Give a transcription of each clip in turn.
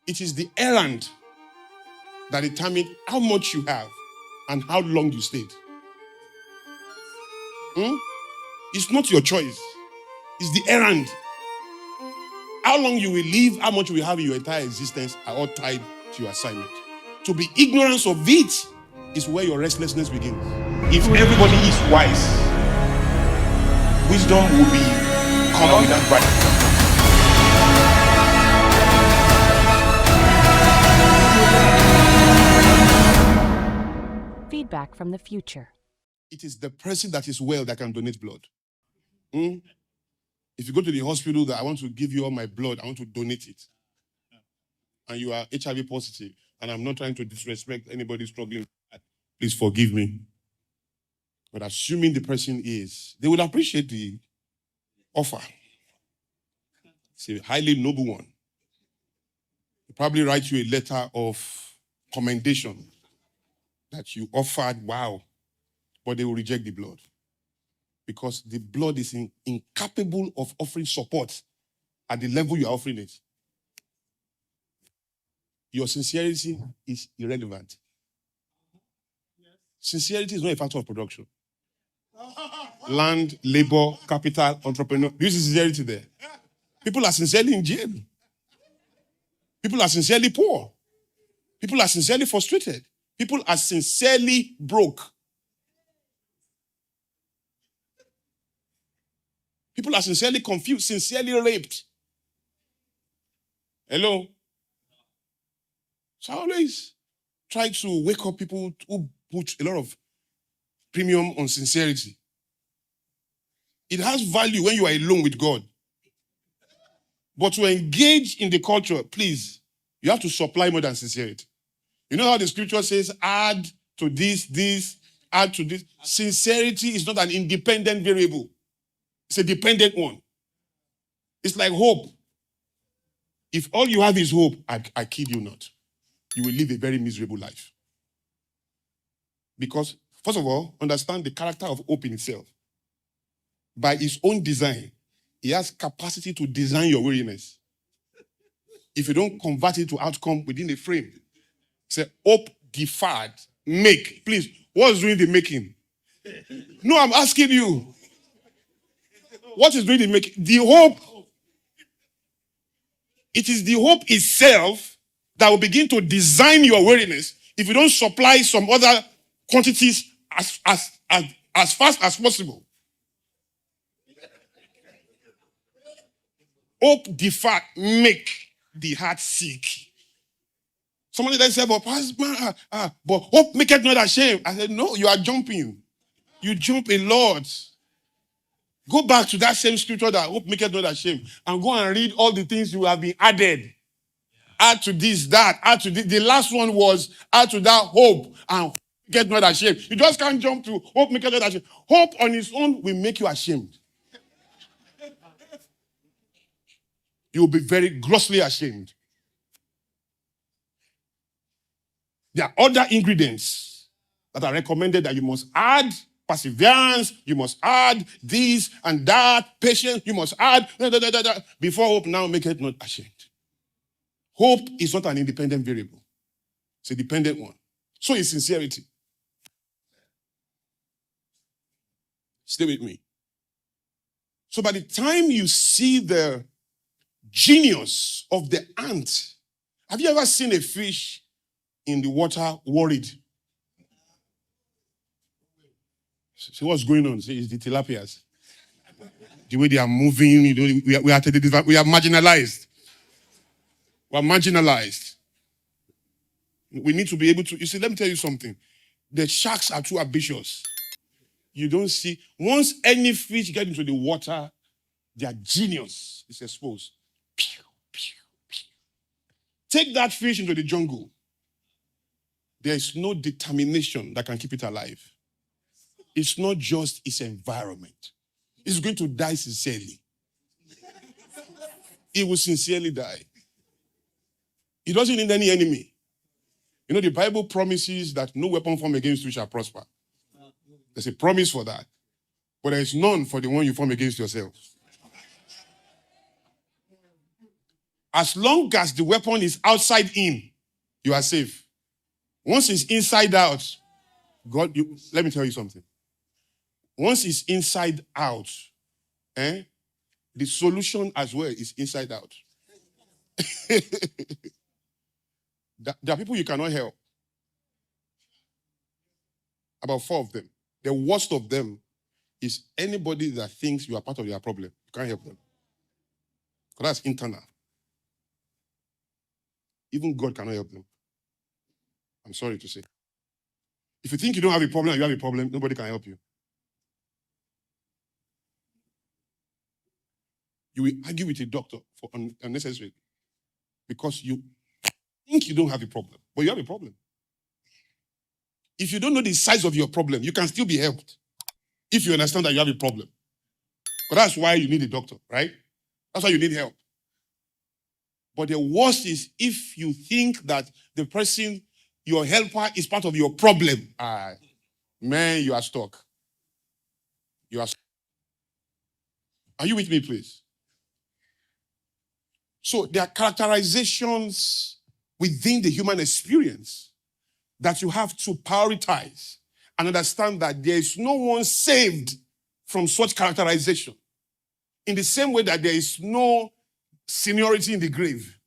It is the errand that determines how much you have and how long you stayed. It's not your choice. It's the errand. How long you will live, how much you will have in your entire existence are all tied to your assignment. To be ignorant of it is where your restlessness begins. If everybody is wise, wisdom will be come without value. Feedback from the future. It is the person that is well that can donate blood. If you go to the hospital that I want to give you all my blood, I want to donate it, and you are HIV positive, and I'm not trying to disrespect anybody struggling, please forgive me. But assuming the person is, they would appreciate the offer. It's a highly noble one. They probably write you a letter of commendation that you offered, wow, but they will reject the blood because the blood is incapable of offering support at the level you are offering it. Your sincerity is irrelevant. Sincerity is not a factor of production. Land, labor, capital, entrepreneur. Do you see sincerity there? People are sincerely in jail. People are sincerely poor. People are sincerely frustrated. People are sincerely broke. People are sincerely confused, sincerely raped. Hello? So I always try to wake up people who put a lot of premium on sincerity. It has value when you are alone with God. But to engage in the culture, please, you have to supply more than sincerity. You know how the scripture says, add to this, add to this. Sincerity is not an independent variable. It's a dependent one. It's like hope. If all you have is hope, I kid you not, you will live a very miserable life. Because, first of all, understand the character of hope in itself. By its own design, it has capacity to design your weariness. If you don't convert it to outcome within a frame, say, hope deferred, make. Please, what's doing the making? No, I'm asking you. What is doing the making? The hope. It is the hope itself that will begin to design your weariness if you don't supply some other quantities as fast as possible. Hope deferred, make the heart sick. Somebody then said, but hope maketh not ashamed. I said, no, you are jumping. You jump a lot. Go back to that same scripture that hope maketh not ashamed and go and read all the things you have been added. Add to this, that, add to this. The last one was add to that hope and get not ashamed. You just can't jump to hope maketh not ashamed. Hope on its own will make you ashamed. You will be very grossly ashamed. There are other ingredients that are recommended that you must add. Perseverance, you must add this and that. Patience, you must add. Before hope now make it not ashamed. Hope is not an independent variable. It's a dependent one. So is sincerity. Stay with me. So by the time you see the genius of the ant, have you ever seen a fish in the water worried? See what's going on? See, it's the tilapias. The way they are moving, we are marginalized. We are marginalized. We need to be able to, you see, let me tell you something. The sharks are too ambitious. You don't see, once any fish get into the water, their genius is exposed. Pew, pew, pew. Take that fish into the jungle. There is no determination that can keep it alive. It's not just its environment. It's going to die sincerely. It will sincerely die. It doesn't need any enemy. You know, the Bible promises that no weapon formed against you shall prosper. There's a promise for that. But there is none for the one you form against yourself. As long as the weapon is outside in, you are safe. Once it's inside out, let me tell you something. Once it's inside out, the solution as well is inside out. There are people you cannot help. About 4 of them. The worst of them is anybody that thinks you are part of their problem. You can't help them. Because that's internal. Even God cannot help them. I'm sorry to say. If you think you don't have a problem and you have a problem, nobody can help you. You will argue with a doctor for unnecessary because you think you don't have a problem, but you have a problem. If you don't know the size of your problem, you can still be helped if you understand that you have a problem. But that's why you need a doctor, right? That's why you need help. But the worst is if you think that the person, your helper, is part of your problem. Man, you are stuck. You are stuck. Are you with me, please? So there are characterizations within the human experience that you have to prioritize and understand that there is no one saved from such characterization. In the same way that there is no seniority in the grave.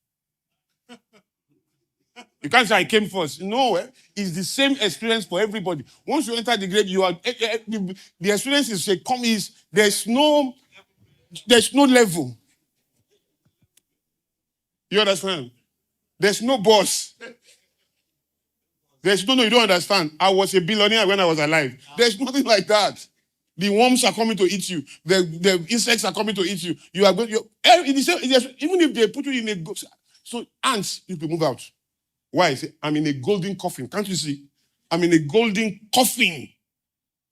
You can't say I came first. No, it's the same experience for everybody. Once you enter the grave, you are the experience is there's no level. You understand? There's no boss. There's no, you don't understand. I was a billionaire when I was alive. There's nothing like that. The worms are coming to eat you. The insects are coming to eat you. You are going. Even if they put you in a so ants, you can move out. Why? I say, I'm in a golden coffin. Can't you see? I'm in a golden coffin.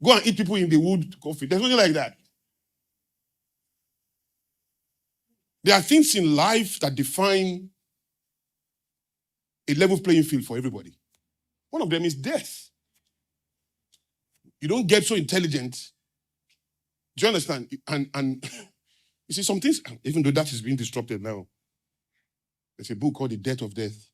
Go and eat people in the wood coffin. There's nothing like that. There are things in life that define a level playing field for everybody. One of them is death. You don't get so intelligent. Do you understand? And you see, some things, even though that is being disrupted now, there's a book called The Death of Death.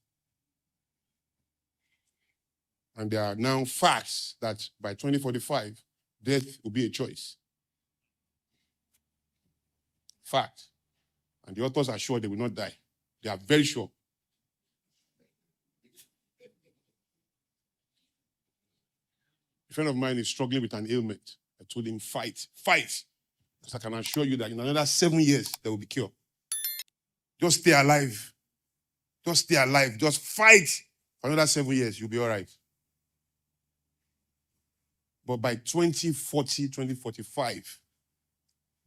And there are now facts that by 2045, death will be a choice. Fact. And the authors are sure they will not die. They are very sure. A friend of mine is struggling with an ailment. I told him, fight. Because I can assure you that in another 7 years, there will be cure. Just stay alive. Just stay alive. Just fight. For another 7 years, you'll be all right. But by 2040, 2045,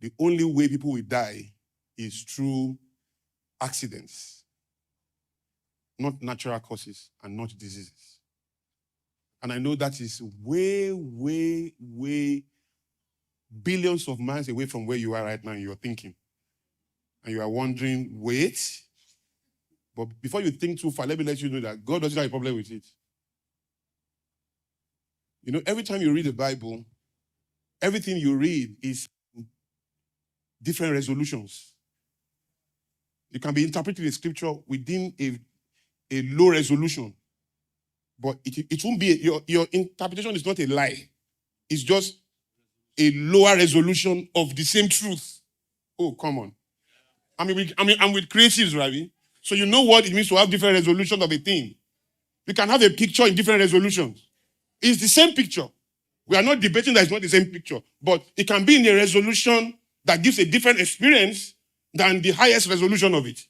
the only way people will die is through accidents, not natural causes and not diseases. And I know that is way, way, way billions of miles away from where you are right now in your thinking. And you are wondering, wait. But before you think too far, let me let you know that God doesn't have a problem with it. You know, every time you read the Bible, everything you read is different resolutions. You can be interpreting the scripture within a low resolution. But it won't be, your interpretation is not a lie. It's just a lower resolution of the same truth. Oh, come on. I'm with creatives, Ravi. So you know what it means to have different resolutions of a thing. You can have a picture in different resolutions. It's the same picture. We are not debating that it's not the same picture. But it can be in a resolution that gives a different experience than the highest resolution of it.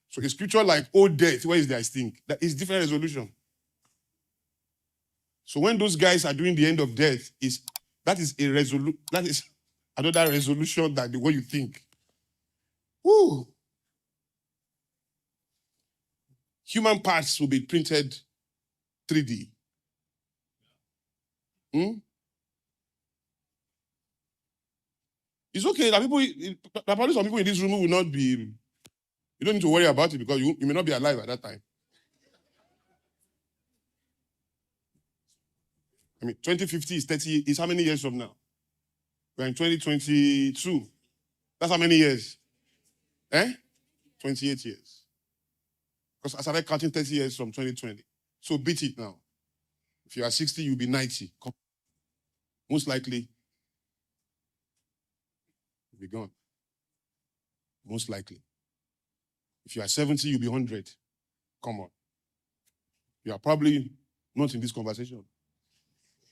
So a scripture like, oh death, where is their sting? That is different resolution. So when those guys are doing the end of death, that is another resolution than the way you think. Woo. Human parts will be printed 3D. It's okay that probably some people in this room will not be. You don't need to worry about it because you may not be alive at that time. I mean, 2050 is 30, is how many years from now? We're in 2022. That's how many years? 28 years. Because I started counting 30 years from 2020. So beat it now. If you are 60, you'll be 90. Most likely, you'll be gone. Most likely. If you are 70, you'll be 100. Come on. You are probably not in this conversation.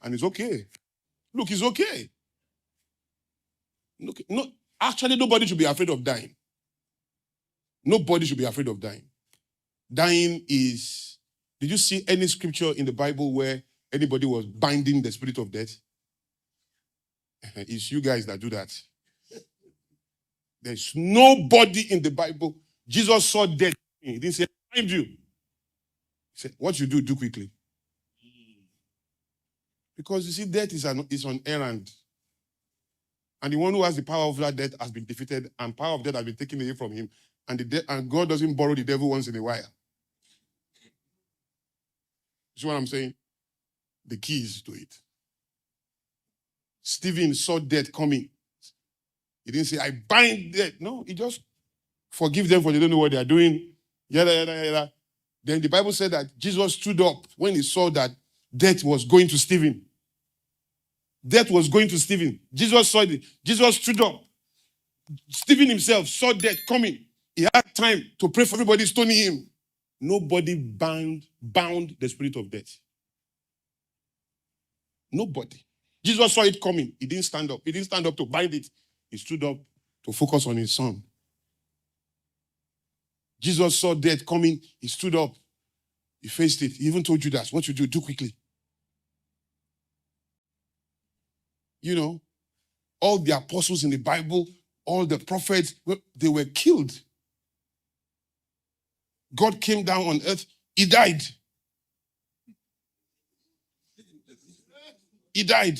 And it's okay. Look, it's okay. Look, no, actually, nobody should be afraid of dying. Nobody should be afraid of dying. Dying is... Did you see any scripture in the Bible where anybody was binding the spirit of death? It's you guys that do that. There's nobody in the Bible. Jesus saw death. He didn't say, bind you. He said, what you do, do quickly. Because you see, death is on errand. And the one who has the power of that death has been defeated, and power of death has been taken away from him. And God doesn't borrow the devil once in a while. You see what I'm saying? The keys to it. Stephen saw death coming. He didn't say, I bind death. No, he just forgive them for they don't know what they are doing. Yada, yada, yada. Then the Bible said that Jesus stood up when he saw that death was going to Stephen. Death was going to Stephen. Jesus saw it. Jesus stood up. Stephen himself saw death coming. He had time to pray for everybody stoning him. Nobody bound the spirit of death. Nobody. Jesus saw it coming. He didn't stand up. He didn't stand up to bind it. He stood up to focus on his son. Jesus saw death coming. He stood up. He faced it. He even told Judas, what you do quickly. You know, all the apostles in the Bible, all the prophets, they were killed. God came down on earth. He died. He died.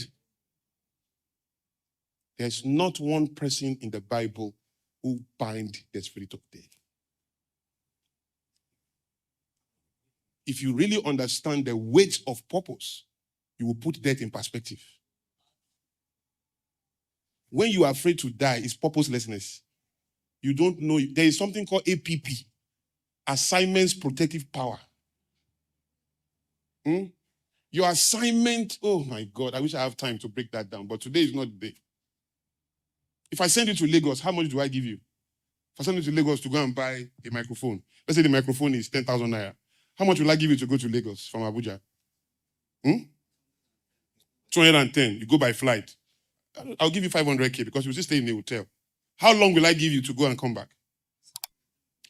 There's not one person in the Bible who bind the spirit of death. If you really understand the weight of purpose, you will put death in perspective. When you are afraid to die, it's purposelessness. You don't know. There is something called APP, Assignments Protective Power. Your assignment, oh my God, I wish I have time to break that down, but today is not the day. If I send you to Lagos, how much do I give you? If I send you to Lagos to go and buy a microphone, let's say the microphone is 10,000 naira. How much will I give you to go to Lagos from Abuja? 210. You go by flight. I'll give you 500K because you still stay in the hotel. How long will I give you to go and come back?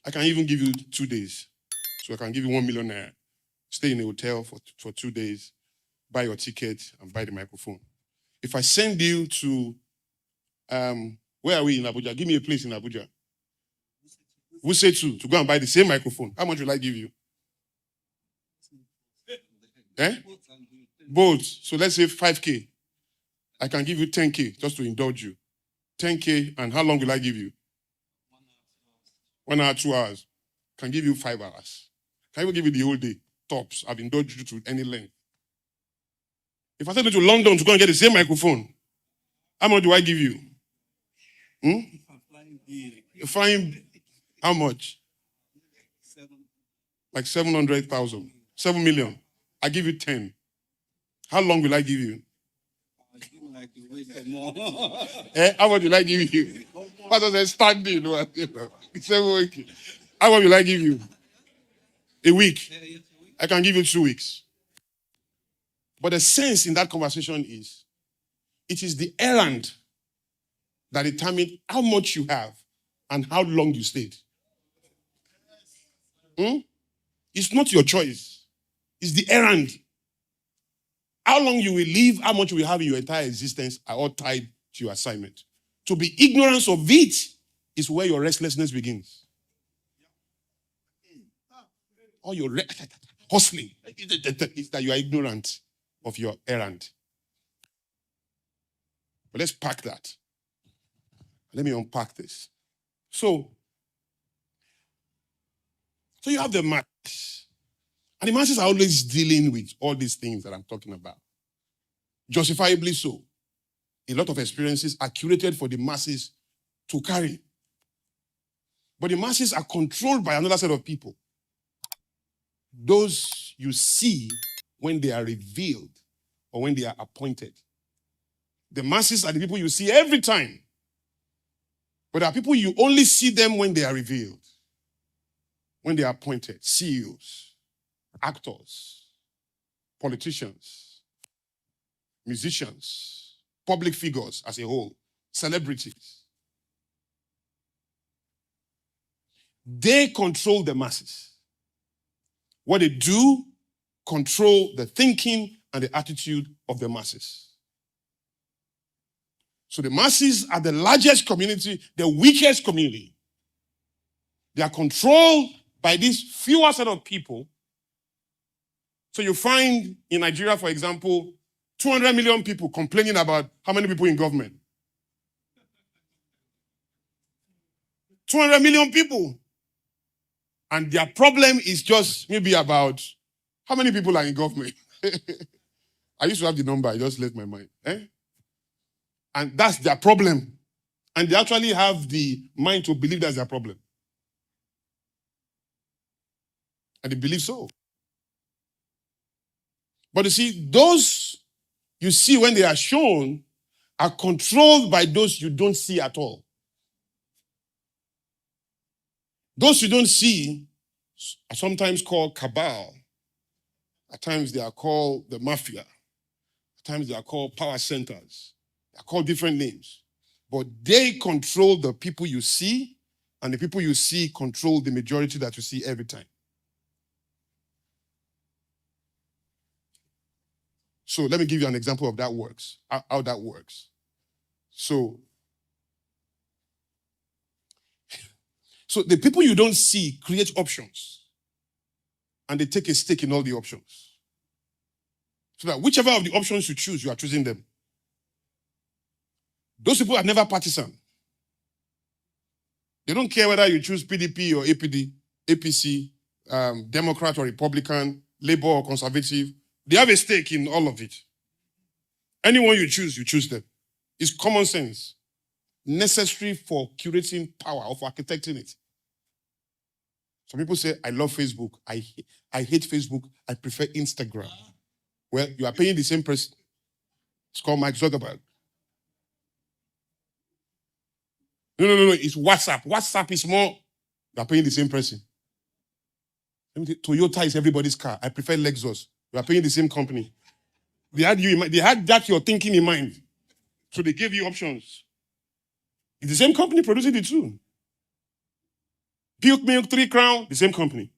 I can even give you 2 days. So I can give you 1 million naira. Stay in a hotel for 2 days, buy your ticket, and buy the microphone. If I send you to, where are we in Abuja? Give me a place in Abuja. Wuse to go and buy the same microphone. How much will I give you? Both. So let's say 5K. I can give you 10K just to indulge you. 10K, and how long will I give you? 1 hour, 2 hours. Can give you 5 hours. Can even give you the whole day. Tops. I've indulged you to any length. If I send you to London to go and get the same microphone, how much do I give you? Flying, how much? Like 700,000. 7 million. I give you 10. How long will I give you? How much will I give you? What does that standing? How much will I give you? A week. I can give you 2 weeks. But the sense in that conversation is, it is the errand that determines how much you have and how long you stayed. It's not your choice. It's the errand. How long you will live, how much you will have in your entire existence are all tied to your assignment. To be ignorant of it is where your restlessness begins. Or your hustling is that you are ignorant of your errand. But let's pack that. Let me unpack this. So you have the masses. And the masses are always dealing with all these things that I'm talking about. Justifiably so. A lot of experiences are curated for the masses to carry. But the masses are controlled by another set of people. Those you see when they are revealed or when they are appointed. The masses are the people you see every time. But there are people you only see them when they are revealed, when they are appointed. CEOs, actors, politicians, musicians, public figures as a whole, celebrities. They control the masses. What they do control the thinking and the attitude of the masses. So the masses are the largest community, the weakest community. They are controlled by this fewer set of people. So you find in Nigeria, for example, 200 million people complaining about how many people in government. 200 million people. And their problem is just maybe about how many people are in government. I used to have the number, I just left my mind. And that's their problem. And they actually have the mind to believe that's their problem. And they believe so. But you see, those you see when they are shown are controlled by those you don't see at all. Those you don't see are sometimes called cabal. At times they are called the mafia. At times they are called power centers. They are called different names. But they control the people you see, and the people you see control the majority that you see every time. So let me give you an example of that works, how that works. So the people you don't see create options, and they take a stake in all the options. So that whichever of the options you choose, you are choosing them. Those people are never partisan. They don't care whether you choose PDP or APD, APC, Democrat or Republican, Labour or Conservative. They have a stake in all of it. Anyone you choose them. It's common sense. Necessary for curating power or for architecting it. Some people say, I love Facebook. I hate Facebook. I prefer Instagram. Well, you are paying the same person. It's called Mark Zuckerberg. No. It's WhatsApp. WhatsApp is more. You are paying the same person. Toyota is everybody's car. I prefer Lexus. You are paying the same company. They had you in mind. They had that you're thinking in mind. So they gave you options. It's the same company producing the two. Pilk Milk, 3 Crown, the same company.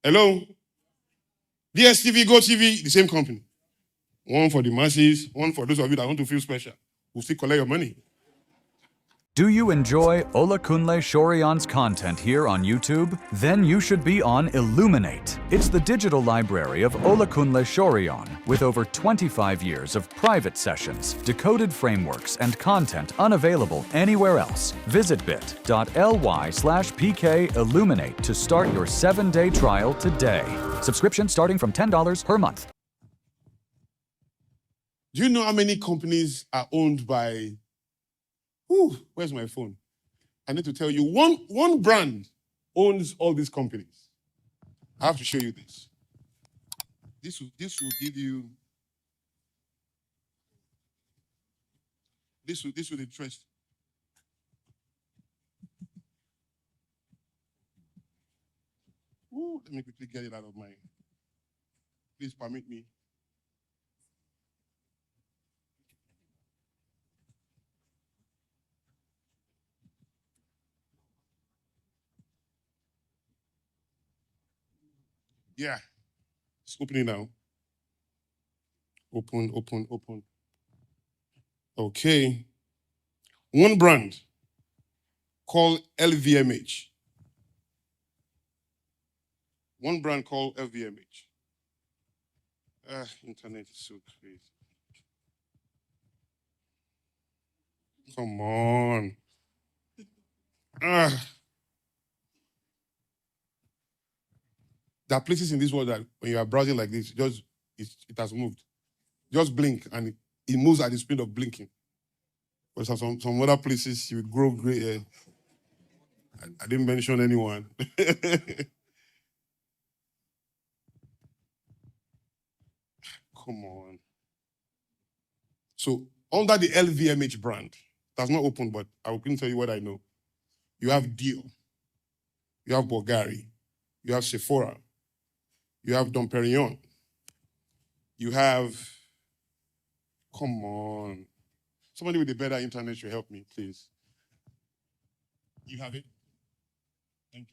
Hello? DSTV, Go TV, the same company. One for the masses, one for those of you that want to feel special. We'll still collect your money. Do you enjoy Olakunle Soriyan's content here on YouTube? Then you should be on Illuminate. It's the digital library of Olakunle Soriyan with over 25 years of private sessions, decoded frameworks, and content unavailable anywhere else. Visit bit.ly/PK Illuminate to start your 7-day trial today. Subscription starting from $10 per month. Do you know how many companies are owned by... where's my phone? I need to tell you, one brand owns all these companies. I have to show you this. This will give you... This will interest. Let me quickly get it out of my... Please permit me. Yeah, it's opening now. Open. Okay. One brand called LVMH. One brand called LVMH. Internet is so crazy. Come on. There are places in this world that when you are browsing like this, it has moved. Just blink and it moves at the speed of blinking. But some other places you grow gray. I didn't mention anyone. Come on. So under the LVMH brand, that's not open, but I will tell you what I know. You have Dior, you have Bulgari, you have Sephora, you have Dom Perignon, you have, come on. Somebody with a better internet should help me, please. You have it? Thank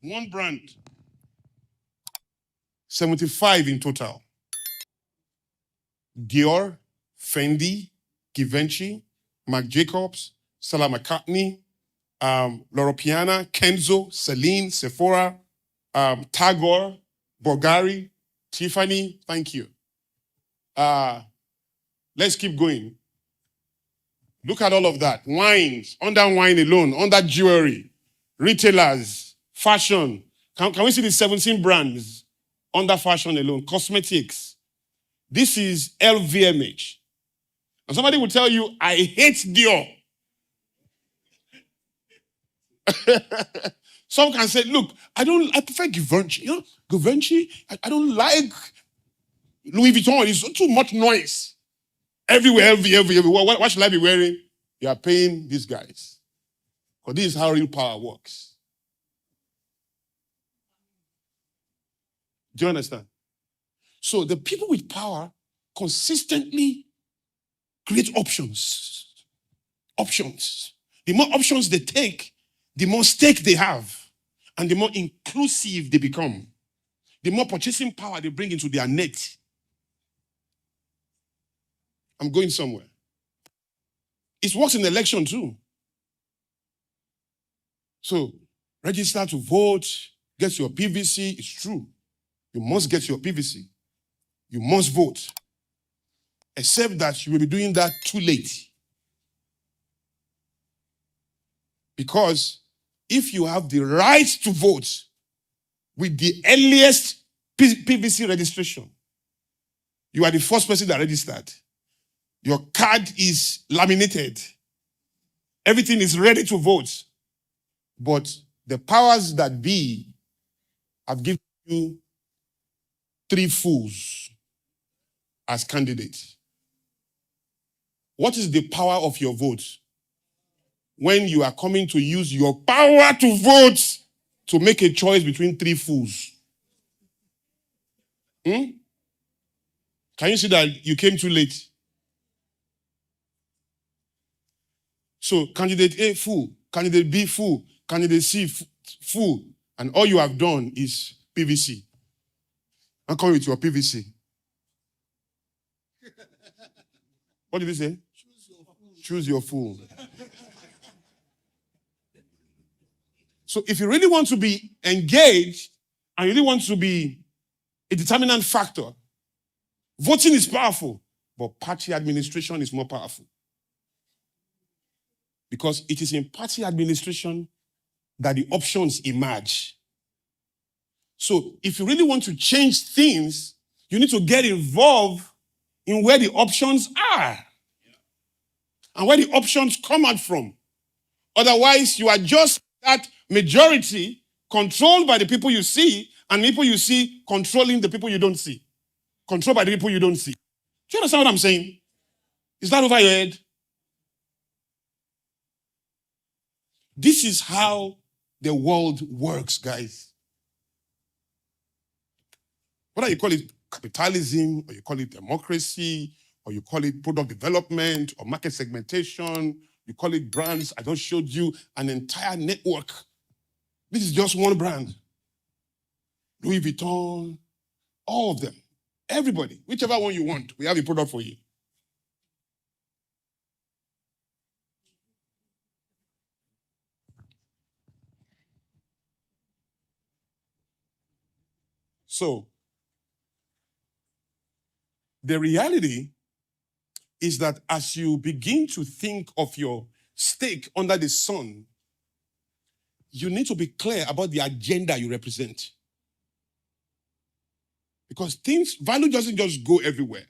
you. One brand, 75 in total. Dior, Fendi, Givenchy, Marc Jacobs, Stella McCartney, Loro Piana, Kenzo, Celine, Sephora, Tagore, Bulgari, Tiffany. Thank you. Let's keep going. Look at all of that. Wines, under wine alone, under jewelry, retailers, fashion. Can we see the 17 brands under fashion alone? Cosmetics. This is LVMH. And somebody will tell you, I hate Dior. Some can say, look, I prefer Givenchy. You know, Givenchy, I don't like Louis Vuitton. It's too much noise. Everywhere. What should I be wearing? You are paying these guys. Because this is how real power works. Do you understand? So the people with power consistently create options. Options. The more options they take, the more stake they have, and the more inclusive they become. The more purchasing power they bring into their net. I'm going somewhere. It works in election too. So, register to vote, get your PVC. It's true. You must get your PVC. You must vote. Except that you will be doing that too late. Because if you have the right to vote with the earliest PVC registration, you are the first person that registered. Your card is laminated. Everything is ready to vote. But the powers that be have given you 3 fools as candidates. What is the power of your vote? When you are coming to use your power to vote to make a choice between 3 fools. Can you see that you came too late? So candidate A, fool. Candidate B, fool. Candidate C, fool. And all you have done is PVC. I'm coming with your PVC. What did he say? Choose your fool. So if you really want to be engaged and you really want to be a determinant factor, voting is powerful, but party administration is more powerful. Because it is in party administration that the options emerge. So if you really want to change things, you need to get involved in where the options are and where the options come out from. Otherwise, you are just that majority controlled by the people you see, and people you see controlling the people you don't see. Controlled by the people you don't see. Do you understand what I'm saying? Is that over your head? This is how the world works, guys. Whether you call it capitalism, or you call it democracy, or you call it product development, or market segmentation, you call it brands. I just showed you an entire network. This is just one brand. Louis Vuitton, all of them. Everybody, whichever one you want, we have a product for you. So, the reality is that as you begin to think of your stake under the sun, you need to be clear about the agenda you represent. Because value doesn't just go everywhere.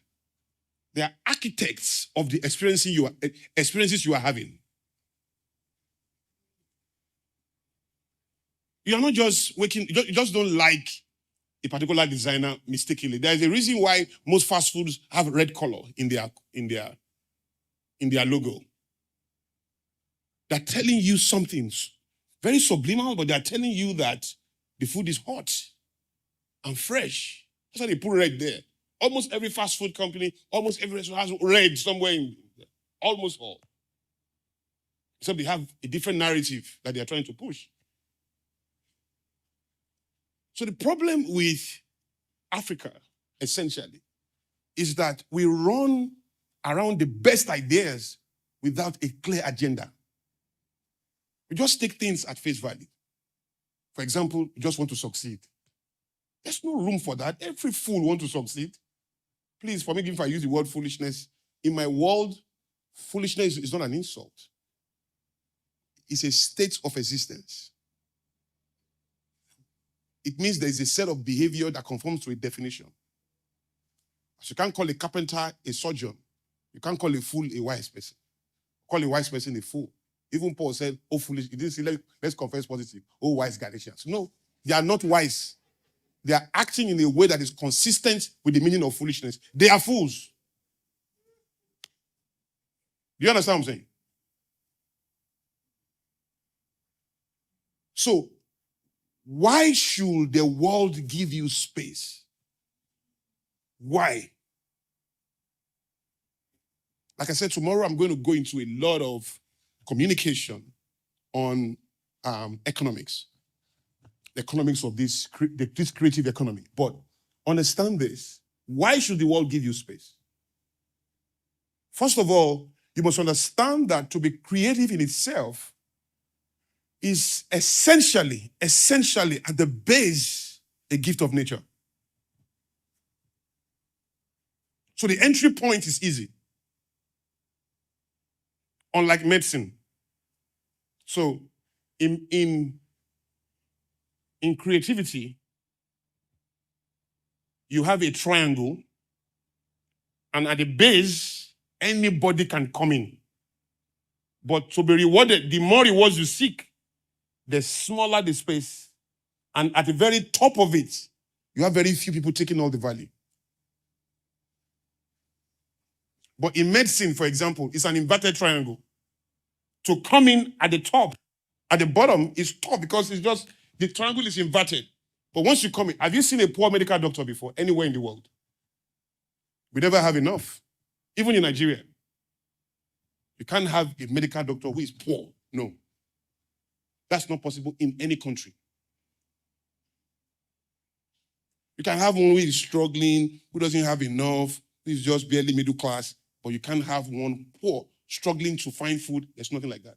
They are architects of the experiences you are having. You are not just waking, you just don't like a particular designer mistakenly. There is a reason why most fast foods have red color in their logo. They're telling you something very subliminal, but they're telling you that the food is hot and fresh. That's why they put red there. Almost every fast food company, almost every restaurant has red somewhere in almost all. Except they have a different narrative that they're trying to push. So the problem with Africa, essentially, is that we run around the best ideas without a clear agenda. We just take things at face value. For example, you just want to succeed. There's no room for that. Every fool wants to succeed. Please, forgive me if I use the word foolishness. In my world, foolishness is not an insult. It's a state of existence. It means there is a set of behavior that conforms to a definition. So you can't call a carpenter a surgeon. You can't call a fool a wise person. Call a wise person a fool. Even Paul said, oh, foolish. He didn't say, let's confess positive. Oh, wise Galatians. No, they are not wise. They are acting in a way that is consistent with the meaning of foolishness. They are fools. Do you understand what I'm saying? So, why should the world give you space? Why? Like I said, tomorrow I'm going to go into a lot of communication on economics. The economics of this creative economy. But understand this. Why should the world give you space? First of all, you must understand that to be creative in itself is essentially at the base a gift of nature. So the entry point is easy. Unlike medicine. So in creativity, you have a triangle, and at the base, anybody can come in. But to be rewarded, the more rewards you seek, the smaller the space. And at the very top of it, you have very few people taking all the value. But in medicine, for example, it's an inverted triangle. To come in at the top, at the bottom is top because it's just, the triangle is inverted. But once you come in, have you seen a poor medical doctor before, anywhere in the world? We never have enough. Even in Nigeria. You can't have a medical doctor who is poor. No. That's not possible in any country. You can have one who is struggling, who doesn't have enough, who is just barely middle class, but you can't have one poor, struggling to find food. There's nothing like that.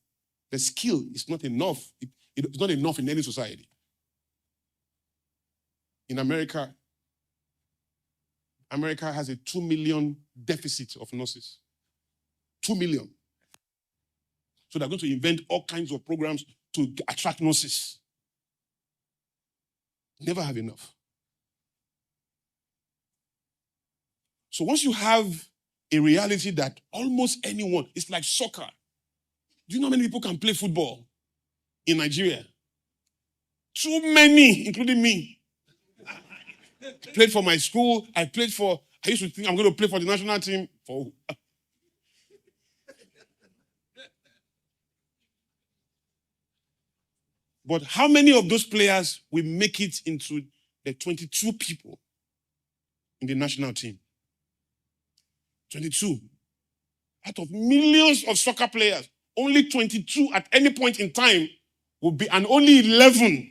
The skill is not enough. It's not enough in any society. In America has a 2 million deficit of nurses. 2 million. So they're going to invent all kinds of programs to attract nurses. Never have enough. So once you have a reality that almost anyone, it's like soccer. Do you know how many people can play football in Nigeria? Too many, including me. I played for my school. I used to think I'm going to play for the national team. But how many of those players will make it into the 22 people in the national team? 22. Out of millions of soccer players, only 22 at any point in time will be, and only 11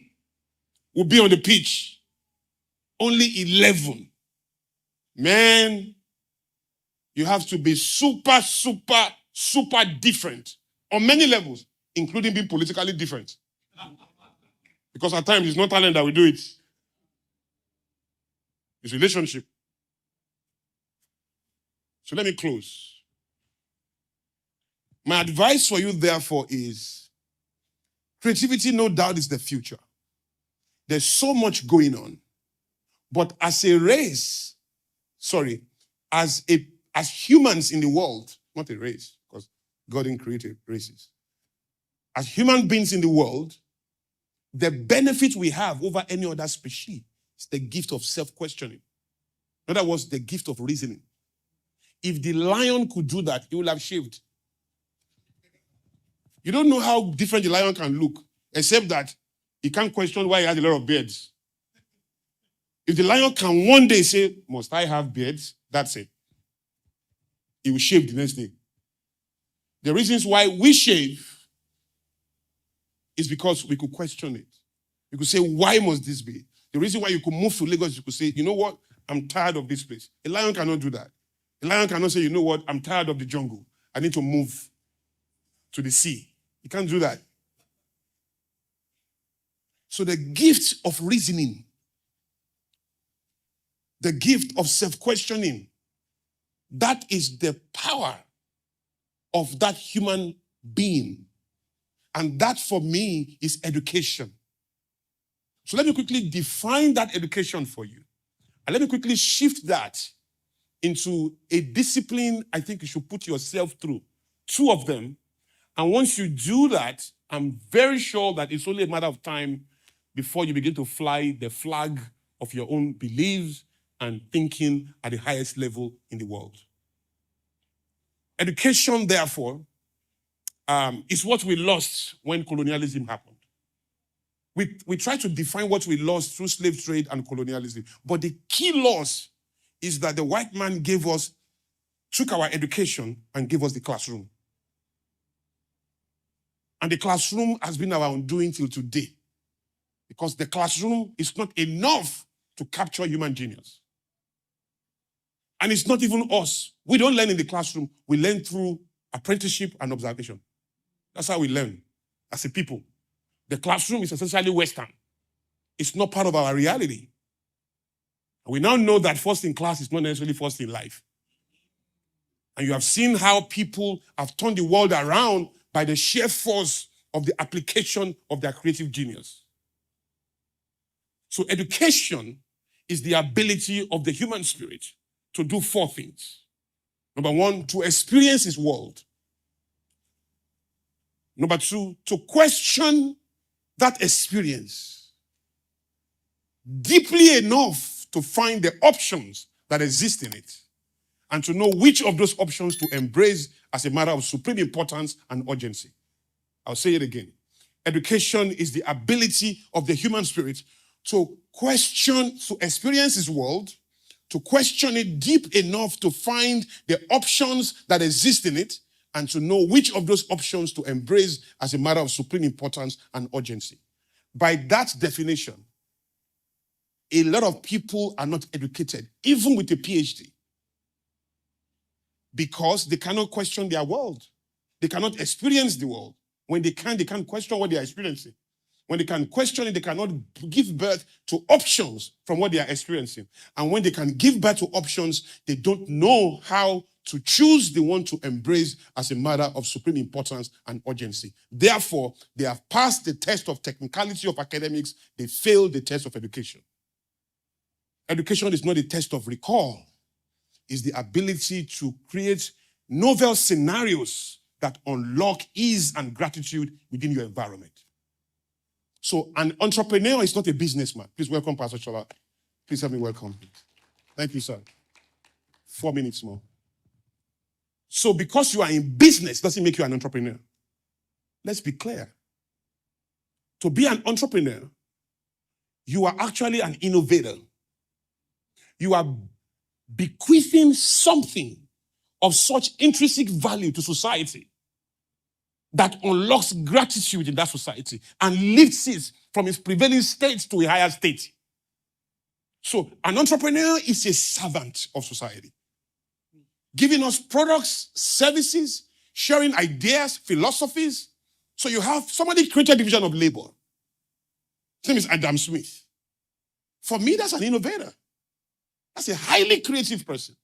will be on the pitch. Only 11. Man, you have to be super different on many levels, including being politically different. Because at times it's not talent that we do it. It's relationship. So let me close. My advice for you, therefore, is creativity, no doubt, is the future. There's so much going on. But as a race, as humans in the world, not a race, because God didn't create races. As human beings in the world, the benefit we have over any other species is the gift of self-questioning. In other words, the gift of reasoning. If the lion could do that, he would have shaved. You don't know how different the lion can look, except that he can't question why he has a lot of beards. If the lion can one day say, must I have beards? That's it. He will shave the next day. The reasons why we shave is because we could question it. You could say, why must this be? The reason why you could move to Lagos, you could say, you know what? I'm tired of this place. A lion cannot do that. A lion cannot say, you know what? I'm tired of the jungle. I need to move to the sea. You can't do that. So the gift of reasoning, the gift of self-questioning, that is the power of that human being. And that for me is education. So let me quickly define that education for you. And let me quickly shift that into a discipline I think you should put yourself through. 2 of them. And once you do that, I'm very sure that it's only a matter of time before you begin to fly the flag of your own beliefs and thinking at the highest level in the world. Education, therefore, is what we lost when colonialism happened. We try to define what we lost through slave trade and colonialism. But the key loss is that the white man took our education and gave us the classroom. And the classroom has been our undoing till today. Because the classroom is not enough to capture human genius. And it's not even us. We don't learn in the classroom. We learn through apprenticeship and observation. That's how we learn as a people. The classroom is essentially Western. It's not part of our reality. And we now know that first in class is not necessarily first in life. And you have seen how people have turned the world around by the sheer force of the application of their creative genius. So education is the ability of the human spirit to do 4 things. Number 1, to experience his world. Number 2, to question that experience deeply enough to find the options that exist in it and to know which of those options to embrace as a matter of supreme importance and urgency. I'll say it again. Education is the ability of the human spirit to question, to experience his world, to question it deep enough to find the options that exist in it, and to know which of those options to embrace as a matter of supreme importance and urgency. By that definition, a lot of people are not educated, even with a PhD, because they cannot question their world. They cannot experience the world. When they can't question what they are experiencing. When they can question it, they cannot give birth to options from what they are experiencing. And when they can give birth to options, they don't know how to choose the one to embrace as a matter of supreme importance and urgency. Therefore, they have passed the test of technicality of academics. They failed the test of education. Education is not a test of recall. It's the ability to create novel scenarios that unlock ease and gratitude within your environment. So an entrepreneur is not a businessman. Please welcome Pastor Chola. Please help me welcome. Thank you, sir. 4 minutes more. So because you are in business doesn't make you an entrepreneur. Let's be clear. To be an entrepreneur, you are actually an innovator. You are bequeathing something of such intrinsic value to society that unlocks gratitude in that society and lifts it from its prevailing state to a higher state. So an entrepreneur is a servant of society, giving us products, services, sharing ideas, philosophies. So you have somebody created a division of labor. His name is Adam Smith. For me, that's an innovator. That's a highly creative person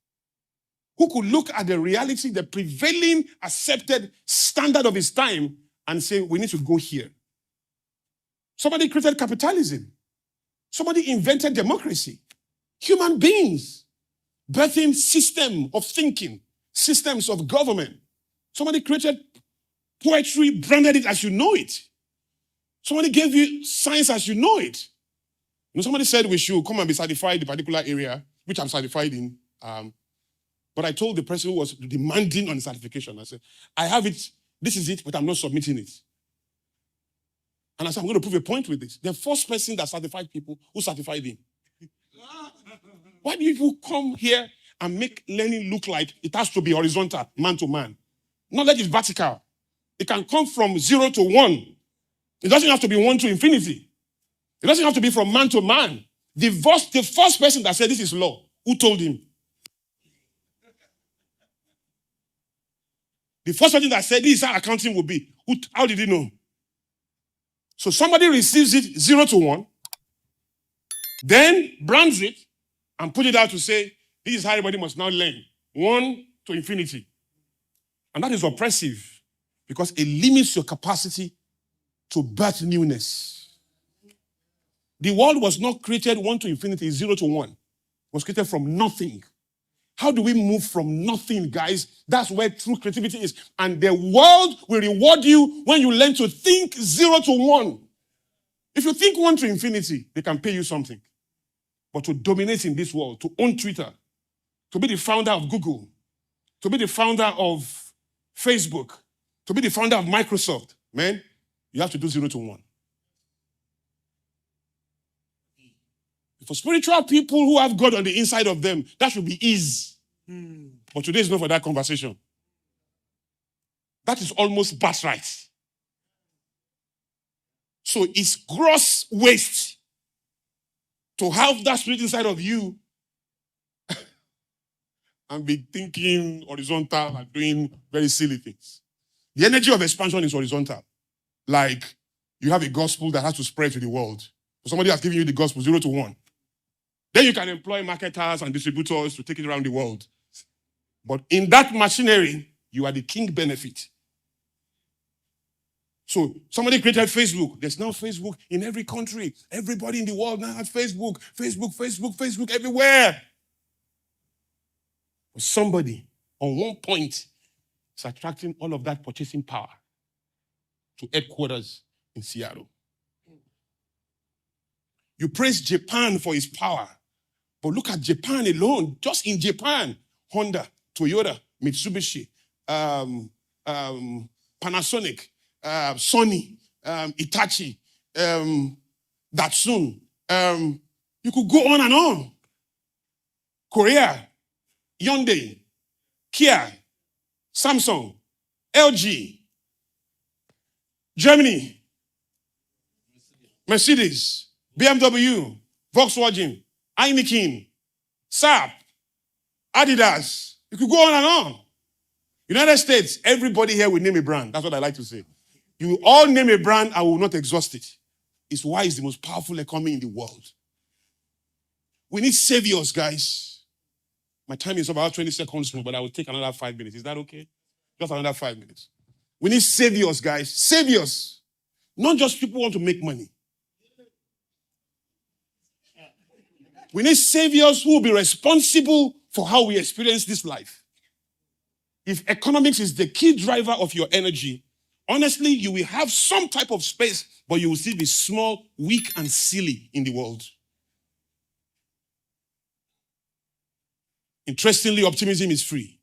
who could look at the reality, the prevailing accepted standard of his time and say, we need to go here. Somebody created capitalism. Somebody invented democracy. Human beings birthing system of thinking, systems of government. Somebody created poetry, branded it as you know it. Somebody gave you science as you know it. Somebody said we should come and be certified in a particular area, which I'm certified in. But I told the person who was demanding on the certification, I said, I have it, this is it, but I'm not submitting it. And I said, I'm going to prove a point with this. The first person that certified people, who certified him? Why do people come here and make learning look like it has to be horizontal, man to man? Knowledge is vertical. It can come from 0 to 1. It doesn't have to be 1 to infinity. It doesn't have to be from man to man. The first person that said this is law, who told him? The first person that said this is how accounting will be, how did he know? So somebody receives it 0 to 1, then brands it and put it out to say, this is how everybody must now learn. 1 to infinity. And that is oppressive because it limits your capacity to birth newness. The world was not created 1 to infinity, 0 to 1. It was created from nothing. How do we move from nothing, guys? That's where true creativity is. And the world will reward you when you learn to think 0 to 1. If you think 1 to infinity, they can pay you something. But to dominate in this world, to own Twitter, to be the founder of Google, to be the founder of Facebook, to be the founder of Microsoft, man, you have to do 0 to 1. For spiritual people who have God on the inside of them, that should be ease. But today is not for that conversation. That is almost birthright. So it's gross waste to have that spirit inside of you and be thinking horizontal and doing very silly things. The energy of expansion is horizontal. Like you have a gospel that has to spread to the world. So somebody has given you the gospel 0 to 1. Then you can employ marketers and distributors to take it around the world. But in that machinery, you are the king benefit. So somebody created Facebook. There's now Facebook in every country. Everybody in the world now has Facebook. Facebook everywhere. But somebody on one point is attracting all of that purchasing power to headquarters in Seattle. You praise Japan for its power. But look at Japan alone. Just in Japan, Honda, Toyota, Mitsubishi, Panasonic, Sony, Hitachi, Datsun. You could go on and on. Korea, Hyundai, Kia, Samsung, LG, Germany, Mercedes, BMW, Volkswagen, Heineken, Saab, Adidas. You could go on and on. United States, everybody here will name a brand. That's what I like to say. You all name a brand, I will not exhaust it. It's why it's the most powerful economy in the world. We need saviors, guys. My time is about 20 seconds more, but I will take another 5 minutes. Is that okay? Just another 5 minutes. We need saviors, guys. Saviors. Not just people who want to make money. We need saviors who will be responsible for how we experience this life. If economics is the key driver of your energy, honestly, you will have some type of space, but you will still be small, weak, and silly in the world. Interestingly, optimism is free.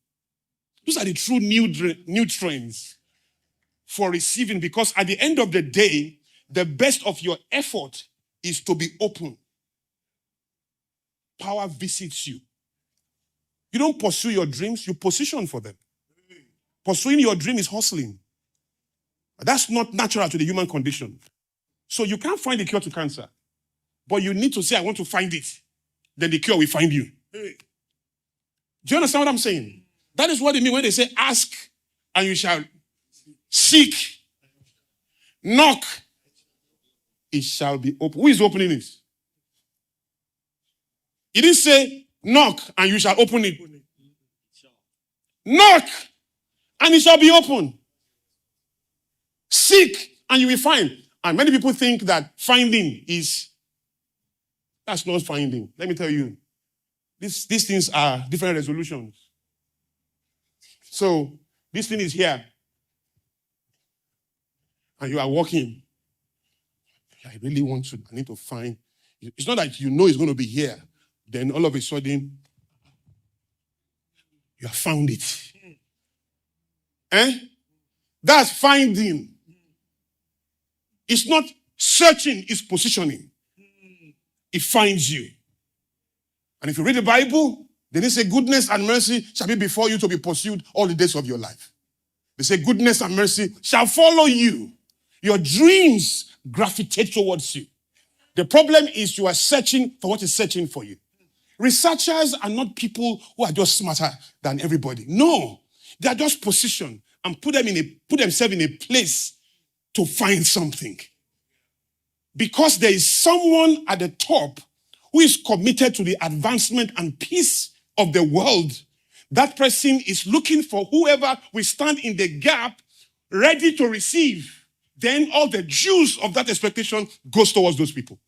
Those are the true nutrients for receiving, because at the end of the day, the best of your effort is to be open. Power visits you. You don't pursue your dreams, you position for them. Pursuing your dream is hustling. That's not natural to the human condition. So you can't find the cure to cancer. But you need to say, I want to find it. Then the cure will find you. Do you understand what I'm saying? That is what they mean when they say, ask and you shall seek. Knock, it shall be open. Who is opening it? He didn't say, knock and you shall open it. Knock and it shall be open. Seek and you will find. And many people think that finding is, that's not finding. Let me tell you, these things are different resolutions. So this thing is here. And you are walking. I really want to, I need to find. It's not like you know it's going to be here. Then all of a sudden, you have found it. That's finding. It's not searching, it's positioning. It finds you. And if you read the Bible, then they say goodness and mercy shall be before you to be pursued all the days of your life. They say goodness and mercy shall follow you. Your dreams gravitate towards you. The problem is you are searching for what is searching for you. Researchers are not people who are just smarter than everybody. No, they are just positioned and put themselves in a place to find something. Because there is someone at the top who is committed to the advancement and peace of the world. That person is looking for whoever will stand in the gap, ready to receive. Then all the juice of that expectation goes towards those people.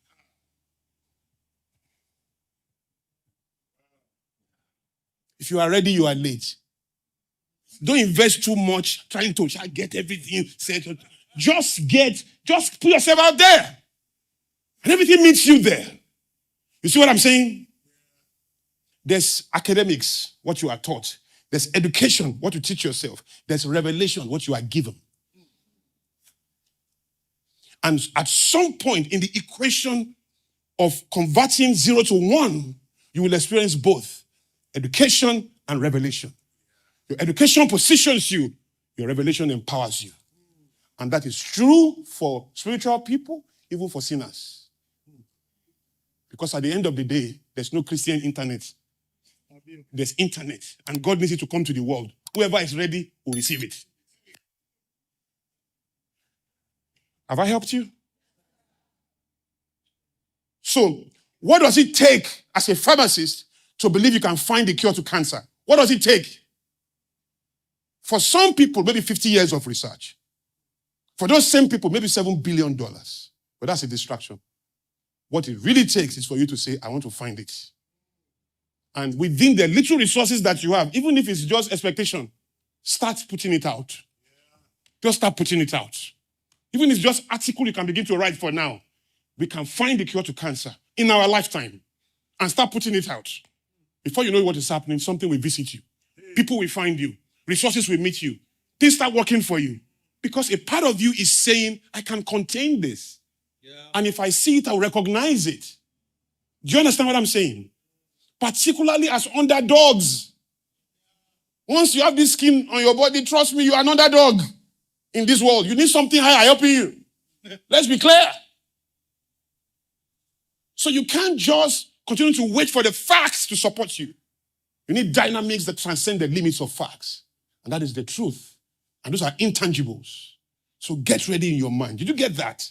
If you are ready, you are late. Don't invest too much trying to get everything settled. Just put yourself out there. And everything meets you there. You see what I'm saying? There's academics, what you are taught. There's education, what you teach yourself. There's revelation, what you are given. And at some point in the equation of converting 0 to 1, you will experience both education and revelation. Your education positions you, your revelation empowers you. And that is true for spiritual people, even for sinners. Because at the end of the day, there's no Christian internet. There's internet. And God needs it to come to the world. Whoever is ready will receive it. Have I helped you? So, what does it take as a pharmacist to believe you can find the cure to cancer? What does it take? For some people, maybe 50 years of research. For those same people, maybe $7 billion. But that's a distraction. What it really takes is for you to say, I want to find it. And within the little resources that you have, even if it's just expectation, start putting it out. Just start putting it out. Even if it's just article you can begin to write for now, we can find the cure to cancer in our lifetime and start putting it out. Before you know what is happening, something will visit you. People will find you. Resources will meet you. Things start working for you. Because a part of you is saying, I can contain this. Yeah. And if I see it, I'll recognize it. Do you understand what I'm saying? Particularly as underdogs. Once you have this skin on your body, trust me, you are an underdog in this world. You need something higher helping you. Let's be clear. So you can't just continue to wait for the facts to support you. You need dynamics that transcend the limits of facts. And that is the truth. And those are intangibles. So get ready in your mind. Did you get that?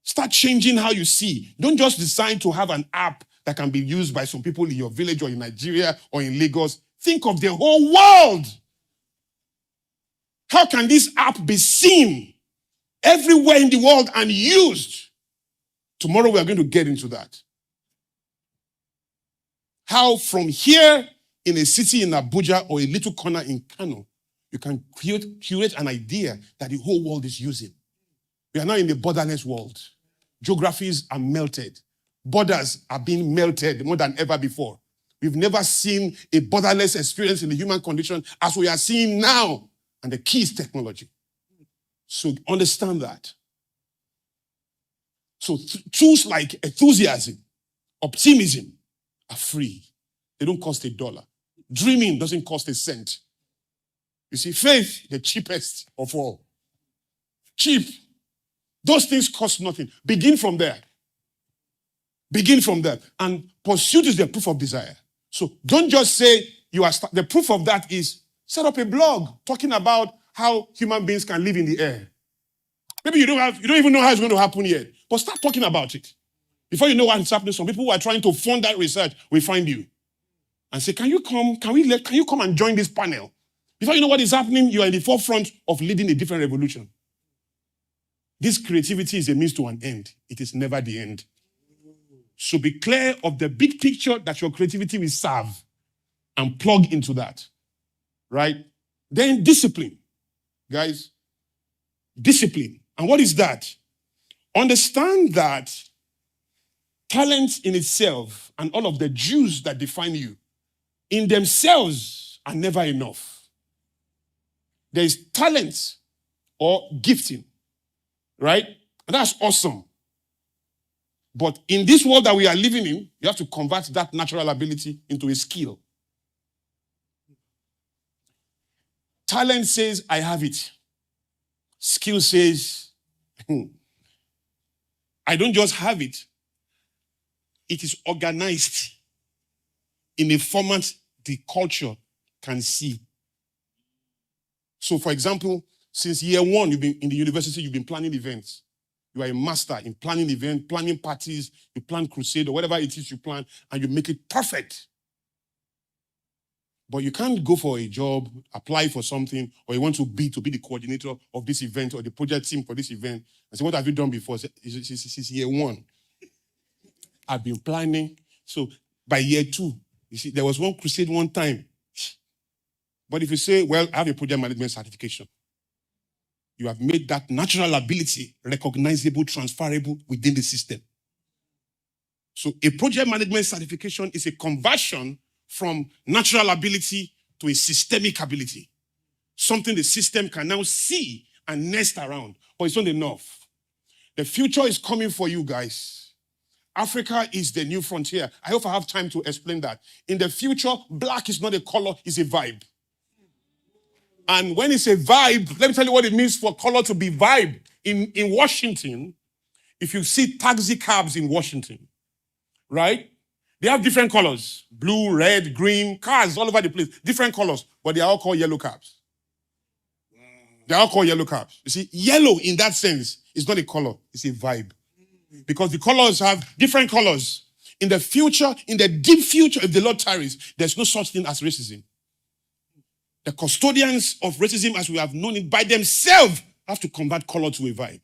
Start changing how you see. Don't just decide to have an app that can be used by some people in your village or in Nigeria or in Lagos. Think of the whole world. How can this app be seen everywhere in the world and used? Tomorrow we are going to get into that. How from here in a city in Abuja or a little corner in Kano, you can curate an idea that the whole world is using. We are now in the borderless world. Geographies are melted. Borders are being melted more than ever before. We've never seen a borderless experience in the human condition as we are seeing now. And the key is technology. So understand that. So tools like enthusiasm, optimism are free. They don't cost $1. Dreaming doesn't cost a cent. You see, faith, the cheapest of all. Cheap. Those things cost nothing. Begin from there. Begin from there. And pursuit is the proof of desire. So don't just say you are. The proof of that is set up a blog talking about how human beings can live in the air. Maybe you don't even know how it's going to happen yet. But start talking about it. Before you know what is happening, some people who are trying to fund that research will find you and say, can you come and join this panel? Before you know what is happening, you are in the forefront of leading a different revolution. This creativity is a means to an end. It is never the end. So be clear of the big picture that your creativity will serve and plug into that. Right? Then discipline. Guys, discipline. And what is that? Understand that talent in itself and all of the Jews that define you in themselves are never enough. There is talent or gifting, right? And that's awesome. But in this world that we are living in, you have to convert that natural ability into a skill. Talent says, I have it. Skill says, I don't just have it. It is organized in a format the culture can see. So, for example, since year one, you've been in the university, you've been planning events. You are a master in planning events, planning parties, you plan crusade or whatever it is you plan, and you make it perfect. But you can't go for a job, apply for something, or you want to be the coordinator of this event or the project team for this event. And say, what have you done before? Since year one. I've been planning. So by year two, you see, there was one crusade one time. But if you say, well, I have a project management certification, you have made that natural ability recognizable, transferable within the system. So a project management certification is a conversion from natural ability to a systemic ability. Something the system can now see and nest around. But it's not enough. The future is coming for you guys. Africa is the new frontier. I hope I have time to explain that. In the future, black is not a color, it's a vibe. And when it's a vibe, let me tell you what it means for color to be vibe. In Washington, if you see taxi cabs in Washington, right? They have different colors. Blue, red, green, cars all over the place. Different colors, but they are all called yellow cabs. They are all called yellow cabs. You see, yellow in that sense is not a color, it's a vibe. Because the colors have different colors. In the future, in the deep future, if the Lord tarries, there's no such thing as racism. The custodians of racism, as we have known it, by themselves have to convert color to a vibe.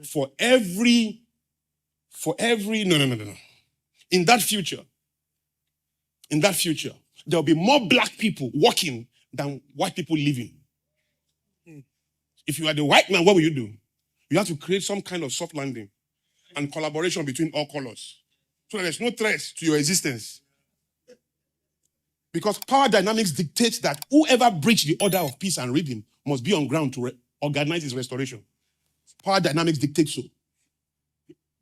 For every, no. In that future, there'll be more black people working than white people living. If you are the white man, what will you do? You have to create some kind of soft landing and collaboration between all colors so that there's no threat to your existence. Because power dynamics dictates that whoever breaks the order of peace and rhythm must be on ground to organize its restoration. Power dynamics dictates so.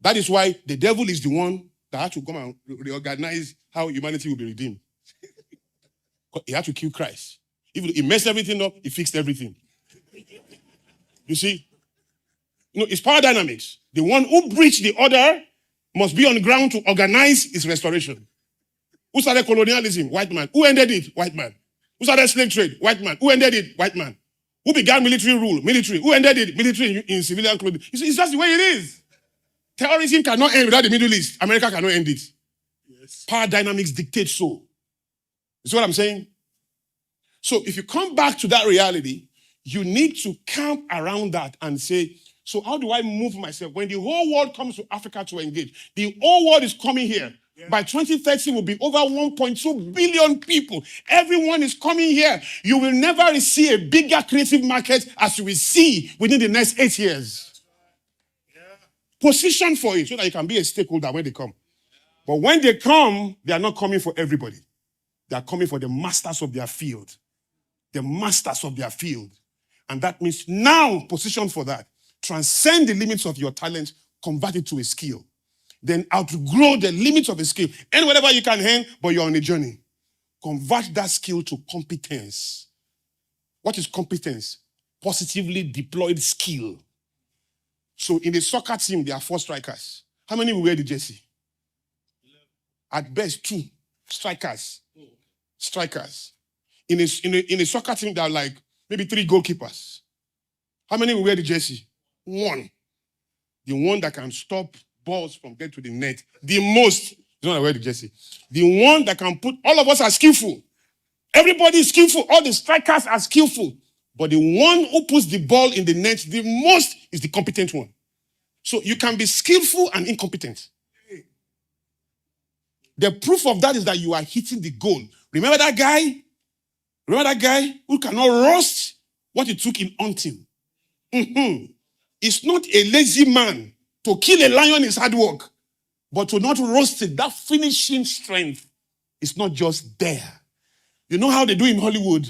That is why the devil is the one that had to come and reorganize how humanity will be redeemed. He had to kill Christ. If he messed everything up, he fixed everything. You see? It's power dynamics. The one who breached the order must be on ground to organize its restoration. Who started colonialism? White man. Who ended it? White man. Who started slave trade? White man. Who ended it? White man. Who began military rule? Military. Who ended it? Military in civilian clothing. You see, it's just the way it is. Terrorism cannot end without the Middle East. America cannot end it. Yes. Power dynamics dictate so. You see what I'm saying? So if you come back to that reality, you need to camp around that and say, so how do I move myself? When the whole world comes to Africa to engage, the whole world is coming here. Yeah. By 2030, will be over 1.2 billion people. Everyone is coming here. You will never see a bigger creative market as you will see within the next 8 years. Yeah. Position for it so that you can be a stakeholder when they come. But when they come, they are not coming for everybody. They are coming for the masters of their field. The masters of their field. And that means now position for that. Transcend the limits of your talent, convert it to a skill. Then outgrow the limits of a skill. And whatever you can earn, but you're on a journey. Convert that skill to competence. What is competence? Positively deployed skill. So in the soccer team, there are 4 strikers. How many will wear the jersey? 11. At best, 2 strikers. Strikers. In a soccer team, there are like maybe 3 goalkeepers. How many will wear the jersey? 1. The one that can stop balls from getting to the net. The most, you don't wear the jersey. The one that can put, all of us are skillful. Everybody is skillful. All the strikers are skillful. But the one who puts the ball in the net the most is the competent one. So you can be skillful and incompetent. The proof of that is that you are hitting the goal. Remember that guy? Remember that guy who cannot roast what it took in hunting? It's not a lazy man To kill a lion is hard work. But to not roast it, that finishing strength is not just there. You know how they do in Hollywood,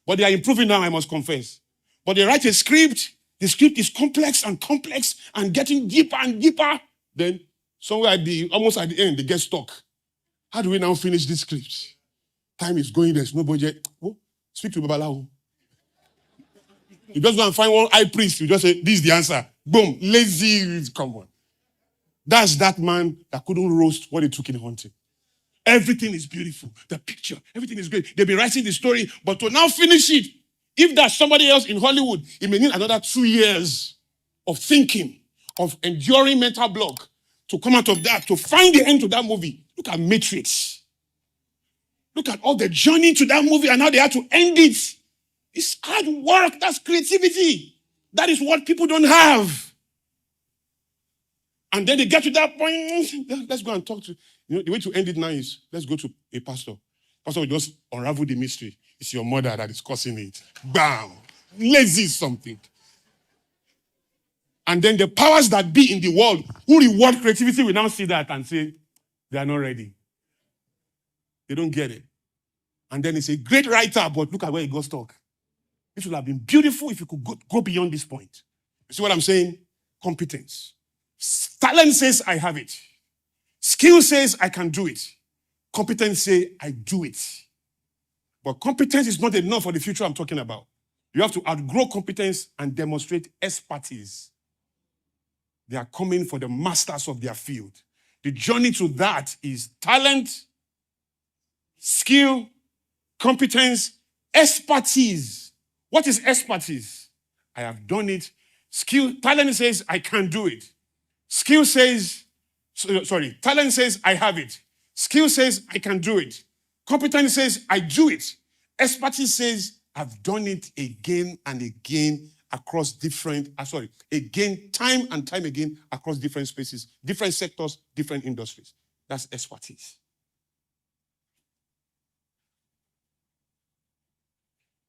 but they are improving now, I must confess. But they write a script, the script is complex and getting deeper and deeper. Then somewhere almost at the end, they get stuck. How do we now finish this script? Time is going, there's no budget. Oh, speak to Babalawo. You just go and find one high priest, you just say, this is the answer. Boom, lazy, come on. That's that man that couldn't roast what he took in hunting. Everything is beautiful. The picture, everything is great. They've been writing the story, but to now finish it, if there's somebody else in Hollywood, it may need another 2 years of thinking, of enduring mental block to come out of that, to find the end to that movie. Look at Matrix. Look at all the journey to that movie and how they had to end it. It's hard work. That's creativity. That is what people don't have. And then they get to that point. Let's go and talk to. The way to end it now is let's go to a pastor. Pastor will just unravel the mystery. It's your mother that is causing it. Bam! Lazy something. And then the powers that be in the world who reward creativity will now see that and say, they are not ready. They don't get it. And then it's a great writer, but look at where he got stuck. It would have been beautiful if you could go beyond this point. You see what I'm saying? Competence. Talent says, I have it. Skill says, I can do it. Competence says, I do it. But competence is not enough for the future I'm talking about. You have to outgrow competence and demonstrate expertise. They are coming for the masters of their field. The journey to that is talent, skill, competence, expertise. What is expertise? I have done it. Skill, talent says, I can do it. Skill says, talent says, I have it. Skill says, I can do it. Competence says, I do it. Expertise says, I've done it again and again across time and time again across different spaces, different sectors, different industries. That's expertise.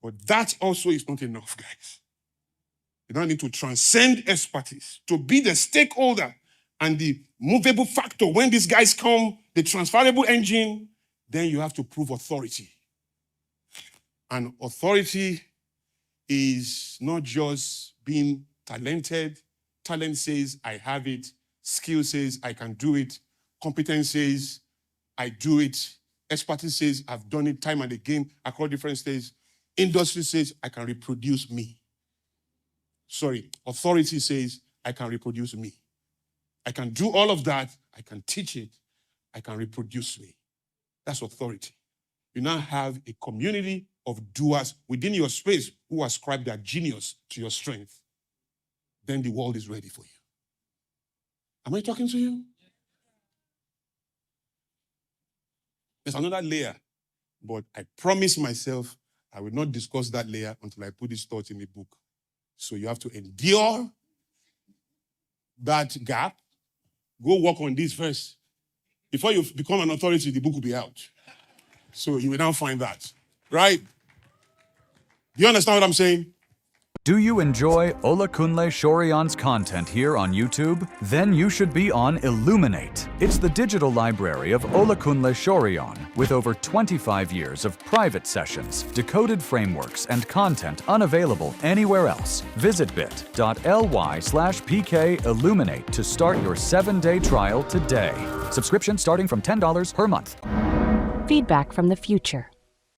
But that also is not enough, guys. You don't need to transcend expertise to be the stakeholder and the movable factor. When these guys come, the transferable engine, then you have to prove authority. And authority is not just being talented. Talent says, I have it. Skill says, I can do it. Competence says, I do it. Expertise says, I've done it time and again across different stages. Industry says, I can reproduce me. Authority says, I can reproduce me. I can do all of that. I can teach it. I can reproduce me. That's authority. You now have a community of doers within your space who ascribe their genius to your strength. Then the world is ready for you. Am I talking to you? There's another layer, but I promise myself I will not discuss that layer until I put this thought in the book. So you have to endure that gap. Go work on this first. Before you become an authority, the book will be out. So you will now find that. Right? Do you understand what I'm saying? Do you enjoy Olakunle Soriyan's content here on YouTube? Then you should be on Illuminate. It's the digital library of Olakunle Soriyan with over 25 years of private sessions, decoded frameworks, and content unavailable anywhere else. Visit bit.ly/PK-Illuminate to start your 7-day trial today. Subscription starting from $10 per month. Feedback from the future.